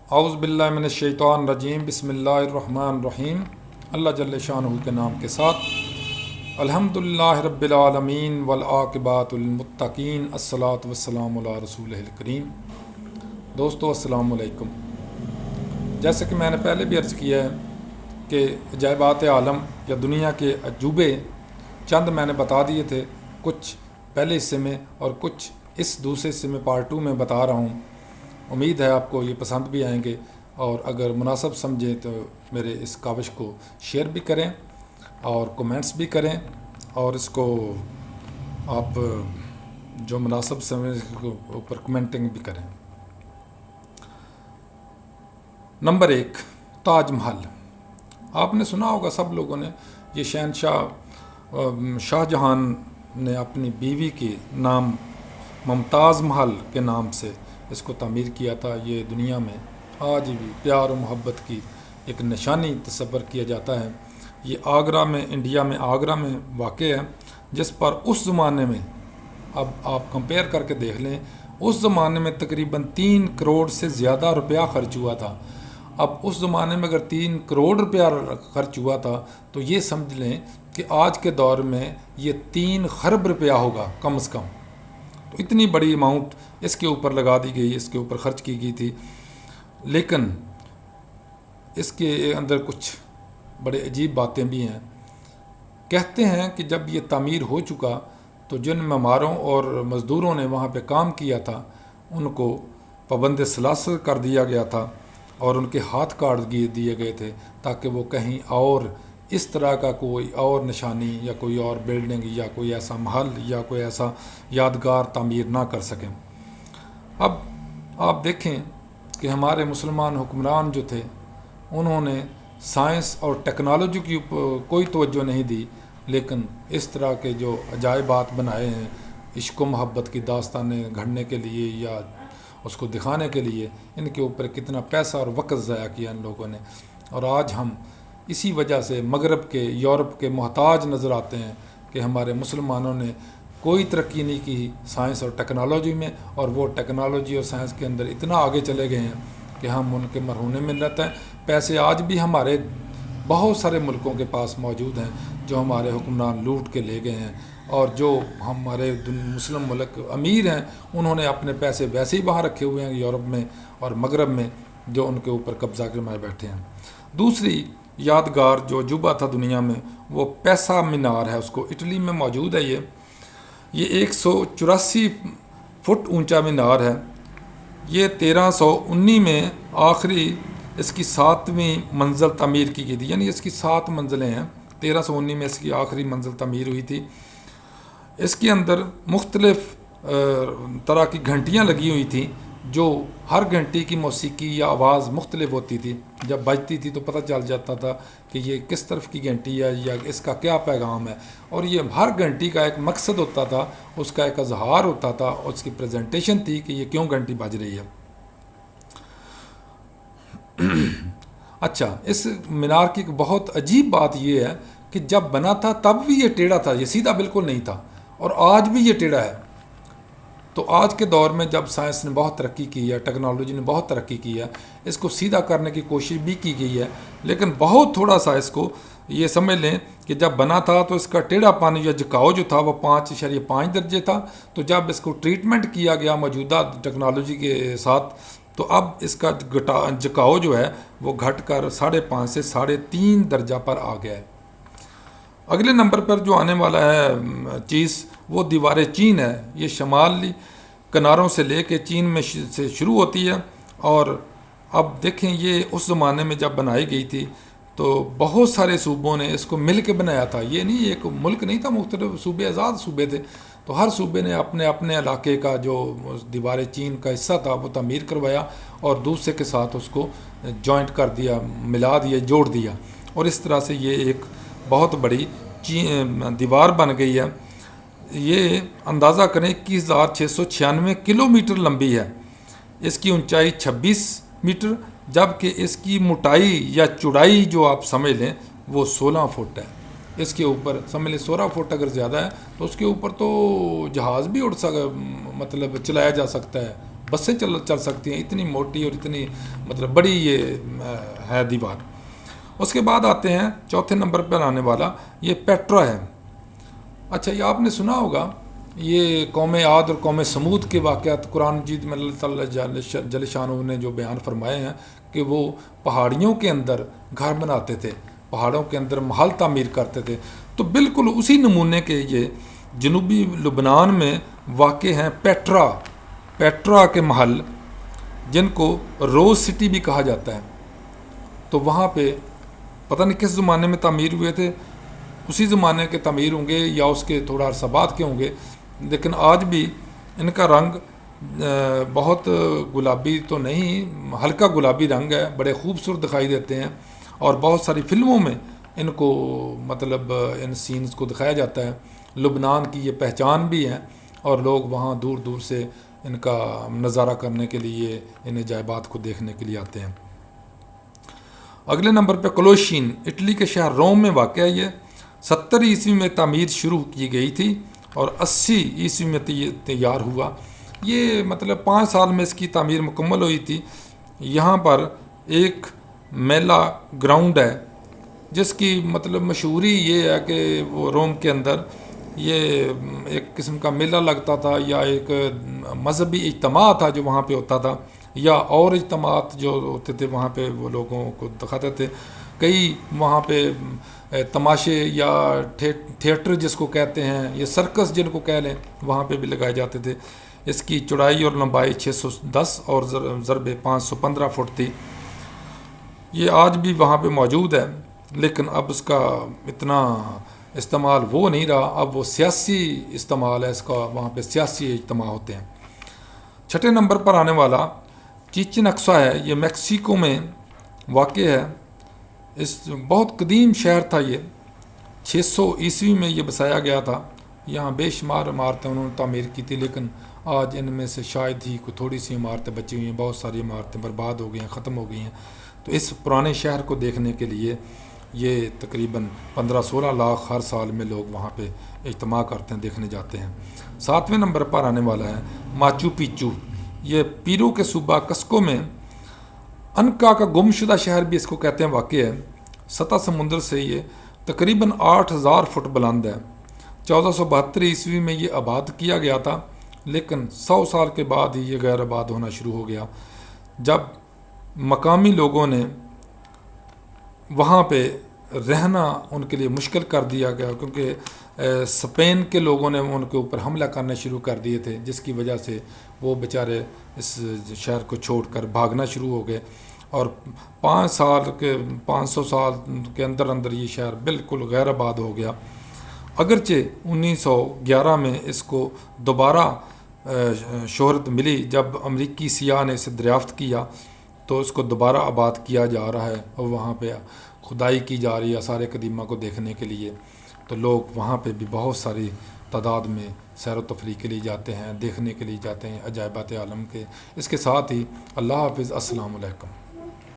اعوذ باللہ من الشیطان الرجیم، بسم اللہ الرحمن الرحیم۔ اللہ جل شانہ کے نام کے ساتھ الحمدللہ رب العالمین والعاقبۃ للمتقین، الصلاۃ والسلام علی رسول الکریم۔ دوستو السلام علیکم۔ جیسے کہ میں نے پہلے بھی عرض کیا ہے کہ عجائبات عالم یا دنیا کے عجوبے چند میں نے بتا دیے تھے، کچھ پہلے حصے میں اور کچھ اس دوسرے حصے میں پارٹ 2 میں بتا رہا ہوں۔ امید ہے آپ کو یہ پسند بھی آئیں گے، اور اگر مناسب سمجھیں تو میرے اس کاوش کو شیئر بھی کریں اور کومنٹس بھی کریں، اور اس کو آپ جو مناسب سمجھیں اس کے اوپر کمنٹنگ بھی کریں۔ نمبر 1، تاج محل۔ آپ نے سنا ہوگا سب لوگوں نے، یہ شاہ جہان نے اپنی بیوی کے نام ممتاز محل کے نام سے اس کو تعمیر کیا تھا۔ یہ دنیا میں آج بھی پیار و محبت کی ایک نشانی تصور کیا جاتا ہے۔ یہ آگرہ میں، انڈیا میں آگرہ میں واقع ہے، جس پر اس زمانے میں، اب آپ کمپیئر کر کے دیکھ لیں، اس زمانے میں تقریباً 3 کروڑ سے زیادہ روپیہ خرچ ہوا تھا۔ اب اس زمانے میں اگر 3 کروڑ روپیہ خرچ ہوا تھا تو یہ سمجھ لیں کہ آج کے دور میں یہ 3 خرب روپیہ ہوگا کم از کم۔ تو اتنی بڑی اماؤنٹ اس کے اوپر لگا دی گئی، اس کے اوپر خرچ کی گئی تھی۔ لیکن اس کے اندر کچھ بڑے عجیب باتیں بھی ہیں۔ کہتے ہیں کہ جب یہ تعمیر ہو چکا تو جن معماروں اور مزدوروں نے وہاں پہ کام کیا تھا ان کو پابند سلاسل کر دیا گیا تھا، اور ان کے ہاتھ کاٹ دیے گئے تھے تاکہ وہ کہیں اور اس طرح کا کوئی اور نشانی یا کوئی اور بلڈنگ یا کوئی ایسا محل یا کوئی ایسا یادگار تعمیر نہ کر سکیں۔ اب آپ دیکھیں کہ ہمارے مسلمان حکمران جو تھے انہوں نے سائنس اور ٹیکنالوجی کی کوئی توجہ نہیں دی، لیکن اس طرح کے جو عجائبات بنائے ہیں عشق و محبت کی داستانیں گھڑنے کے لیے یا اس کو دکھانے کے لیے، ان کے اوپر کتنا پیسہ اور وقت ضائع کیا ان لوگوں نے۔ اور آج ہم اسی وجہ سے مغرب کے، یورپ کے محتاج نظر آتے ہیں کہ ہمارے مسلمانوں نے کوئی ترقی نہیں کی سائنس اور ٹیکنالوجی میں، اور وہ ٹیکنالوجی اور سائنس کے اندر اتنا آگے چلے گئے ہیں کہ ہم ان کے مرہونے میں رہتے ہیں۔ پیسے آج بھی ہمارے بہت سارے ملکوں کے پاس موجود ہیں جو ہمارے حکمران لوٹ کے لے گئے ہیں، اور جو ہمارے مسلم ملک امیر ہیں انہوں نے اپنے پیسے ویسے ہی وہاں رکھے ہوئے ہیں یورپ میں اور مغرب میں، جو ان کے اوپر قبضہ کرائے بیٹھے ہیں۔ دوسری یادگار جو عجوبہ تھا دنیا میں وہ پیسا مینار ہے، اس کو اٹلی میں موجود ہے۔ یہ 184 فٹ اونچا مینار ہے۔ یہ 1319 میں آخری اس کی 7ویں منزل تعمیر کی گئی تھی، یعنی اس کی 7 منزلیں ہیں۔ 1319 میں اس کی آخری منزل تعمیر ہوئی تھی۔ اس کے اندر مختلف طرح کی گھنٹیاں لگی ہوئی تھیں، جو ہر گھنٹی کی موسیقی یا آواز مختلف ہوتی تھی۔ جب بجتی تھی تو پتہ چل جاتا تھا کہ یہ کس طرف کی گھنٹی ہے یا اس کا کیا پیغام ہے، اور یہ ہر گھنٹی کا ایک مقصد ہوتا تھا، اس کا ایک اظہار ہوتا تھا، اور اس کی پریزنٹیشن تھی کہ یہ کیوں گھنٹی بج رہی ہے۔ اچھا، اس مینار کی ایک بہت عجیب بات یہ ہے کہ جب بنا تھا تب بھی یہ ٹیڑھا تھا، یہ سیدھا بالکل نہیں تھا، اور آج بھی یہ ٹیڑھا ہے۔ تو آج کے دور میں جب سائنس نے بہت ترقی کی ہے، ٹیکنالوجی نے بہت ترقی کی ہے، اس کو سیدھا کرنے کی کوشش بھی کی گئی ہے، لیکن بہت تھوڑا سا اس کو یہ سمجھ لیں کہ جب بنا تھا تو اس کا ٹیڑھا پانی یا جھکاؤ جو تھا وہ 5.5 درجے تھا۔ تو جب اس کو ٹریٹمنٹ کیا گیا موجودہ ٹیکنالوجی کے ساتھ تو اب اس کا جھکاؤ جو ہے وہ گھٹ کر 5.5 سے 3.5 درجہ پر آ گیا ہے۔ اگلے نمبر پر جو آنے والا ہے چیز وہ دیوار چین ہے۔ یہ شمالی کناروں سے لے کے چین میں سے شروع ہوتی ہے، اور اب دیکھیں یہ اس زمانے میں جب بنائی گئی تھی تو بہت سارے صوبوں نے اس کو مل کے بنایا تھا۔ یہ نہیں ایک ملک نہیں تھا، مختلف صوبے، آزاد صوبے تھے، تو ہر صوبے نے اپنے اپنے علاقے کا جو دیوار چین کا حصہ تھا وہ تعمیر کروایا اور دوسرے کے ساتھ اس کو جوائنٹ کر دیا، ملا دیا، جوڑ دیا، اور اس طرح سے یہ ایک بہت بڑی دیوار بن گئی ہے۔ یہ اندازہ کریں 21,696 کلومیٹر لمبی ہے۔ اس کی اونچائی 26 میٹر، جبکہ اس کی موٹائی یا چوڑائی جو آپ سمجھ لیں وہ 16 فٹ ہے۔ اس کے اوپر سمجھ لیں 16 فٹ اگر زیادہ ہے تو اس کے اوپر تو جہاز بھی اڑ سکتا، مطلب چلایا جا سکتا ہے، بسیں چل سکتی ہیں، اتنی موٹی اور اتنی مطلب بڑی یہ ہے دیوار۔ اس کے بعد آتے ہیں چوتھے نمبر پر آنے والا یہ پیٹرا ہے۔ اچھا، یہ آپ نے سنا ہوگا، یہ قوم عاد اور قوم سمود کے واقعات قرآن مجید میں اللہ تعالیٰ جل شانہ نے جو بیان فرمائے ہیں کہ وہ پہاڑیوں کے اندر گھر بناتے تھے، پہاڑوں کے اندر محل تعمیر کرتے تھے، تو بالکل اسی نمونے کے یہ جنوبی لبنان میں واقع ہیں پیٹرا کے محل، جن کو روز سٹی بھی کہا جاتا ہے۔ تو وہاں پہ پتہ نہیں کس زمانے میں تعمیر ہوئے تھے، اسی زمانے کے تعمیر ہوں گے یا اس کے تھوڑا عرصہ بعد کے ہوں گے، لیکن آج بھی ان کا رنگ بہت گلابی تو نہیں، ہلکا گلابی رنگ ہے، بڑے خوبصورت دکھائی دیتے ہیں، اور بہت ساری فلموں میں ان کو مطلب ان سینز کو دکھایا جاتا ہے۔ لبنان کی یہ پہچان بھی ہے، اور لوگ وہاں دور دور سے ان کا نظارہ کرنے کے لیے، ان عجائبات کو دیکھنے کے لیے آتے ہیں۔ اگلے نمبر پہ کولوشین، اٹلی کے شہر روم میں واقع ہے۔ یہ 70 عیسوی میں تعمیر شروع کی گئی تھی اور 80 عیسوی میں تیار ہوا۔ یہ مطلب 5 سال میں اس کی تعمیر مکمل ہوئی تھی۔ یہاں پر ایک میلہ گراؤنڈ ہے، جس کی مطلب مشہوری یہ ہے کہ وہ روم کے اندر یہ ایک قسم کا میلہ لگتا تھا، یا ایک مذہبی اجتماع تھا جو وہاں پہ ہوتا تھا، یا اور اجتماعات جو ہوتے تھے وہاں پہ وہ لوگوں کو دکھاتے تھے۔ کئی وہاں پہ تماشے یا تھیٹر جس کو کہتے ہیں، یہ سرکس جن کو کہہ لیں، وہاں پہ بھی لگائے جاتے تھے۔ اس کی چوڑائی اور لمبائی 610 اور ضرب 515 فٹ تھی۔ یہ آج بھی وہاں پہ موجود ہے، لیکن اب اس کا اتنا استعمال وہ نہیں رہا، اب وہ سیاسی استعمال ہے اس کا، وہاں پہ سیاسی اجتماع ہوتے ہیں۔ چھٹے نمبر پر آنے والا چیچن اکسا ہے، یہ میکسیکو میں واقع ہے۔ اس بہت قدیم شہر تھا، یہ 600 عیسوی میں یہ بسایا گیا تھا۔ یہاں بے شمار عمارتیں انہوں نے تعمیر کی تھی، لیکن آج ان میں سے شاید ہی کوئی تھوڑی سی عمارتیں بچی ہوئی ہیں، بہت ساری عمارتیں برباد ہو گئی ہیں، ختم ہو گئی ہیں۔ تو اس پرانے شہر کو دیکھنے کے لیے یہ تقریباً 15-16 لاکھ ہر سال میں لوگ وہاں پہ اجتماع کرتے ہیں، دیکھنے جاتے ہیں۔ 7ویں نمبر پر آنے والا ہے ماچو پیچو، یہ پیرو کے صوبہ کسکو میں انکا کا گم شدہ شہر بھی اس کو کہتے ہیں واقع ہے۔ سطح سمندر سے یہ تقریباً 8000 فٹ بلند ہے۔ 1472 عیسوی میں یہ آباد کیا گیا تھا، لیکن 100 سال کے بعد ہی یہ غیر آباد ہونا شروع ہو گیا، جب مقامی لوگوں نے وہاں پہ رہنا ان کے لیے مشکل کر دیا گیا، کیونکہ اسپین کے لوگوں نے ان کے اوپر حملہ کرنے شروع کر دیے تھے، جس کی وجہ سے وہ بیچارے اس شہر کو چھوڑ کر بھاگنا شروع ہو گئے، اور 500 سال کے اندر اندر یہ شہر بالکل غیر آباد ہو گیا۔ اگرچہ 1911 میں اس کو دوبارہ شہرت ملی، جب امریکی سیاح نے اسے دریافت کیا تو اس کو دوبارہ آباد کیا جا رہا ہے، اور وہاں پہ کھدائی کی جا رہی ہے آثار قدیمہ کو دیکھنے کے لیے۔ تو لوگ وہاں پہ بھی بہت ساری تعداد میں سیر و تفریح کے لیے جاتے ہیں، دیکھنے کے لیے جاتے ہیں عجائبات عالم کے۔ اس کے ساتھ ہی اللہ حافظ، السلام علیکم۔